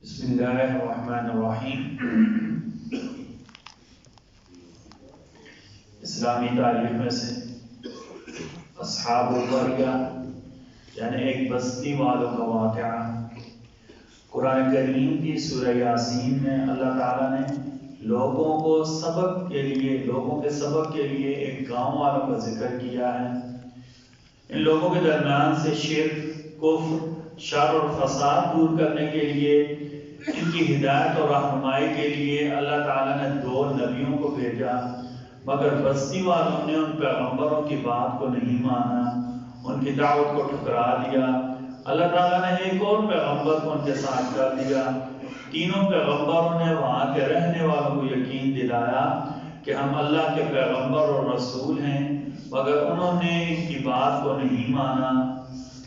بسم اللہ الرحمن الرحیم۔ اسلامی تاریخ میں سے اصحاب القریہ یعنی ایک بستی والوں کا واقعہ قرآن کریم کی سورہ یاسین میں اللہ تعالیٰ نے لوگوں کے سبق کے لیے ایک گاؤں والوں کا ذکر کیا ہے۔ ان لوگوں کے درمیان سے شرک، کفر، شر اور فساد دور کرنے کے لیے، ان کی ہدایت اور رہنمائی کے لیے اللہ تعالیٰ نے 2 نبیوں کو بھیجا، مگر بستی والوں نے ان پیغمبروں کی بات کو نہیں مانا، ان کی دعوت کو ٹھکرا دیا۔ اللہ تعالیٰ نے ایک اور پیغمبر کو ان کے ساتھ کر دیا۔ تینوں پیغمبروں نے وہاں کے رہنے والوں کو یقین دلایا کہ ہم اللہ کے پیغمبر اور رسول ہیں، مگر انہوں نے ان کی بات کو نہیں مانا،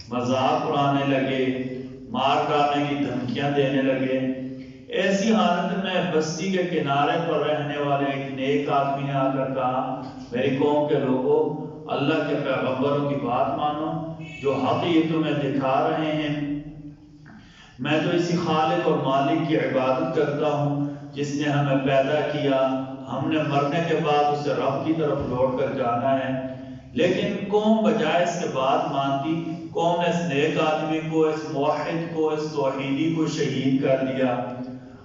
مذاق اڑانے لگے، مار ڈالنے کی دھمکیاں دینے لگے۔ ایسی حالت میں بستی کے کنارے پر رہنے والے ایک نیک آدمی نے آ کر کہا، میری قوم کے لوگوں، اللہ کے پیغمبروں کی بات مانو جو حق یہ تمہیں دکھا رہے ہیں۔ میں تو اسی خالق اور مالک کی عبادت کرتا ہوں جس نے ہمیں پیدا کیا، ہم نے مرنے کے بعد اسے رب کی طرف لوٹ کر جانا ہے۔ لیکن قوم بجائے اس کے بات مانتی، قوم نے اس نیک آدمی کو، اس موحد کو، اس توحیدی کو شہید کر دیا۔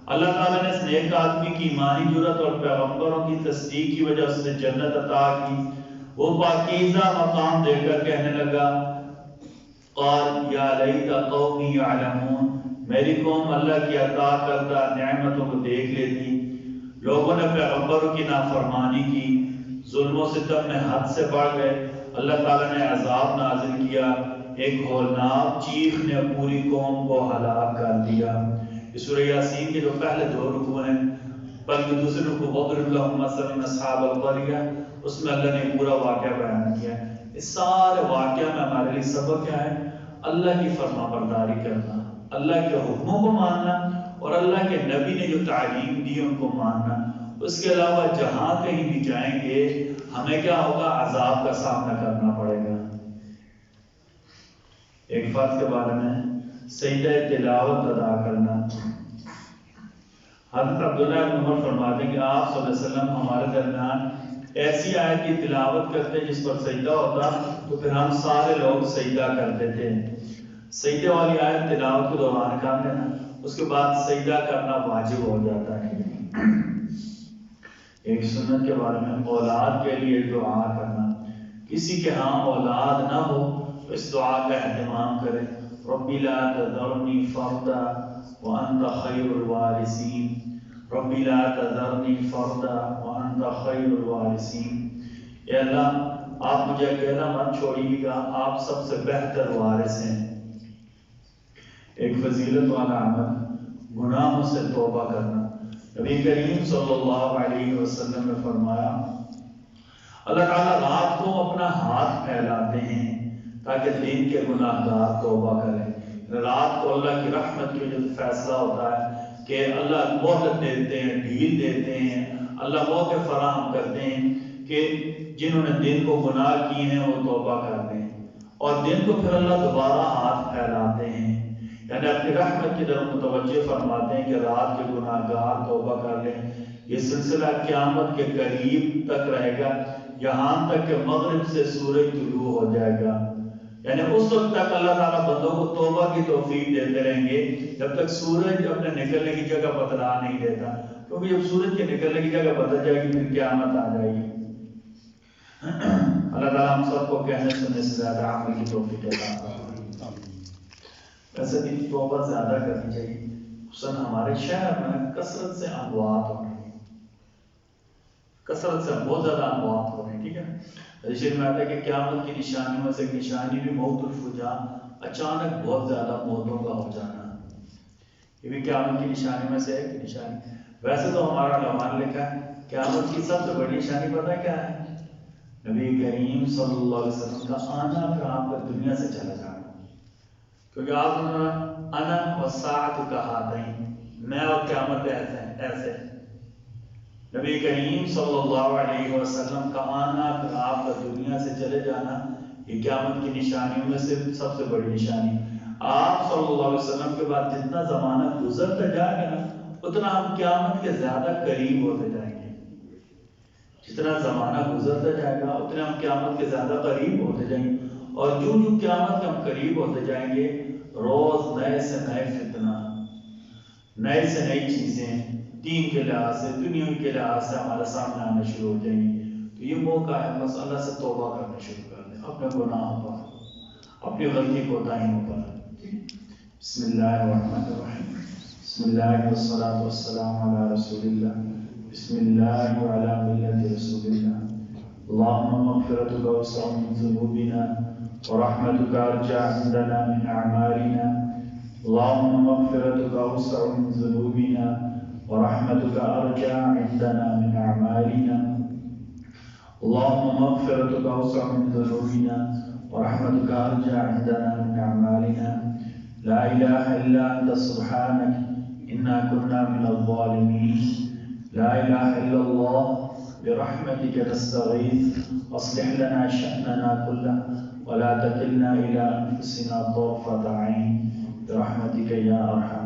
اللہ تعالیٰ نے اس نیک آدمی کی ایمانی جرات اور پیغمبروں کی تصدیق کی وجہ سے جنت عطا کی۔ وہ پاکیزہ مقام دے کر کہنے لگا، قال یا لیت قومی یعلمون، میری قوم اللہ کی عطا کردہ نعمتوں کو دیکھ لیتی۔ لوگوں نے پیغمبروں کی نافرمانی کی، ظلم و ستم میں حد سے بڑھ گئے۔ اللہ تعالیٰ نے عذاب نازل کیا، ایک ہولناک چیخ نے پوری قوم کو ہلاک کر دیا۔ سورہ یاسین کے جو پہلے 2 رکوع ہیں، بلکہ دوسرے رکوع وَاضْرِبْ لَهُم مَثَلًا أَصْحَابَ الْقَرْيَةِ، اس میں اللہ نے پورا واقعہ بیان کیا ہے۔ اس سارے واقعہ میں ہمارے لیے سبق کیا ہے؟ اللہ کی فرما برداری کرنا، اللہ کے حکموں کو ماننا اور اللہ کے نبی نے جو تعلیم دی ان کو ماننا۔ اس کے علاوہ جہاں کہیں بھی جائیں گے ہمیں کیا ہوگا؟ عذاب کا سامنا کرنا پڑے گا۔ ایک فرض کے بارے میں سجدہ تلاوت ادا کرنا۔ حضرت عبداللہ بن عمر فرماتے ہیں کہ آپ صلی اللہ علیہ وسلم ہمارے درمیان ایسی آیت کی تلاوت کرتے جس پر سجدہ ہوتا تو پھر ہم سارے لوگ سجدہ کرتے تھے۔ سجدے والی آیت تلاوت کے دوران کر لینا، اس کے بعد سجدہ کرنا واجب ہو جاتا ہے۔ ایک سنت کے بارے میں اولاد کے لیے دعا کرنا۔ کسی کے ہاں اولاد نہ ہو تو اس دعا کا اہتمام کریں، ربی لا تذرنی فردا وانت خیر الوارثین، ربی لا تذرنی فردا وانت خیر الوارثین۔ اے اللہ آپ مجھے اکیلا مت چھوڑیے گا، آپ سب سے بہتر وارث ہیں۔ ایک فضیلت والا عمل گناہوں سے توبہ کرنا۔ نبی کریم صلی اللہ علیہ وسلم نے فرمایا، اللہ تعالیٰ رات کو اپنا ہاتھ پھیلاتے ہیں تاکہ دن کے گناہ گار توبہ کریں۔ رات کو اللہ کی رحمت کی جو فیصلہ ہوتا ہے کہ اللہ مہلت دیتے ہیں، ڈھیل دیتے ہیں، اللہ موقع فراہم کرتے ہیں کہ جنہوں نے دن کو گناہ کی ہیں وہ توبہ کر دیں، اور دن کو پھر اللہ دوبارہ ہاتھ پھیلاتے ہیں، یعنی اپنی رحمت کی طرف متوجہ فرماتے ہیں کہ رات کے گناہ گار توبہ کر لیں۔ یہ سلسلہ قیامت کے قریب تک رہے گا، یہاں تک کہ مغرب سے سورج طلوع ہو جائے گا، یعنی اس وقت تک اللہ تعالیٰ بندوں کو توبہ کی توفیق دیتے رہیں گے جب تک سورج اپنے نکلنے کی جگہ بتلا نہیں دیتا، کیونکہ جب سورج کے نکلنے کی جگہ بدل جائے گی پھر قیامت آ جائے گی۔ اللہ تعالیٰ ہم سب کو کہنے سننے سے زیادہ عمل کی توفیق دیتا ہے۔ ویسے بھی توبہ زیادہ کرنی چاہیے، خصوصاً ہمارے شہر میں کثرت سے اموات ہو رہی ہیں، کثرت سے بہت زیادہ اموات ہو رہی ہیں، ٹھیک ہے۔ حدیث میں آتا ہے کہ قیامت کی نشانیوں میں سے ایک نشانی بھی موت الفجاء، اچانک بہت زیادہ موتوں کا ہو جانا، یہ بھی قیامت کی نشانی میں سے ایک نشانی۔ ویسے تو ہمارا علماء نے لکھا ہے قیامت کی سب سے بڑی نشانی پتہ ہے کیا ہے؟ نبی کریم صلی اللہ علیہ وسلم کا آنا، پھر آپ کا دنیا سے چلا جانا، کیونکہ آپ نے انا والساعۃ کہاتین، میں اور قیامت ایسے۔ نبی کریم صلی اللہ علیہ وسلم کا آنا، پھر آپ کا دنیا سے چلے جانا، یہ قیامت کی نشانیوں میں سے سب سے بڑی نشانی. آپ صلی اللہ علیہ وسلم کے بعد جتنا زمانہ گزرتا جائے گا نا اتنا ہم قیامت کے زیادہ قریب ہوتے جائیں گے. جتنا زمانہ گزرتا جائے گا اتنا ہم قیامت کے زیادہ قریب ہوتے جائیں گے. اور جو قیامت کے ہم قریب ہوتے جائیں گے روز نئے سے نئے فتنہ، نئے سے نئی چیزیں دین کے لحاظ سے دنیا کے لحاظ سے ہمارے سامنے آنا شروع ہو جائیں گی. تو یہ موقع ہے بس اللہ سے توبہ کرنا شروع کر دیں اپنے گناہوں پر، اپنی غلطی کوتاہیوں پر. بسم اللہ الرحمن الرحیم. بسم اللہ والصلاة والسلام علی رسول اللہ. بسم اللہ وعلی ملت رسول اللہ. اللهم مغفرتك اوسع من ذنوبنا ورحمتك ارجع عندنا من اعمالنا. اللهم مغفرتك اوسع من ذنوبنا ورحمتك ارجع عندنا من اعمالنا. اللهم مغفرتك اوسع من ذنوبنا ورحمتك ارجع عندنا من اعمالنا. لا اله الا انت سبحانك انا كنا من الظالمين. لا اله الا الله برحمتك نستغيث اصلح لنا شأننا كله ولا تكلنا الى انفسنا طرفة عين برحمتك يا ارحم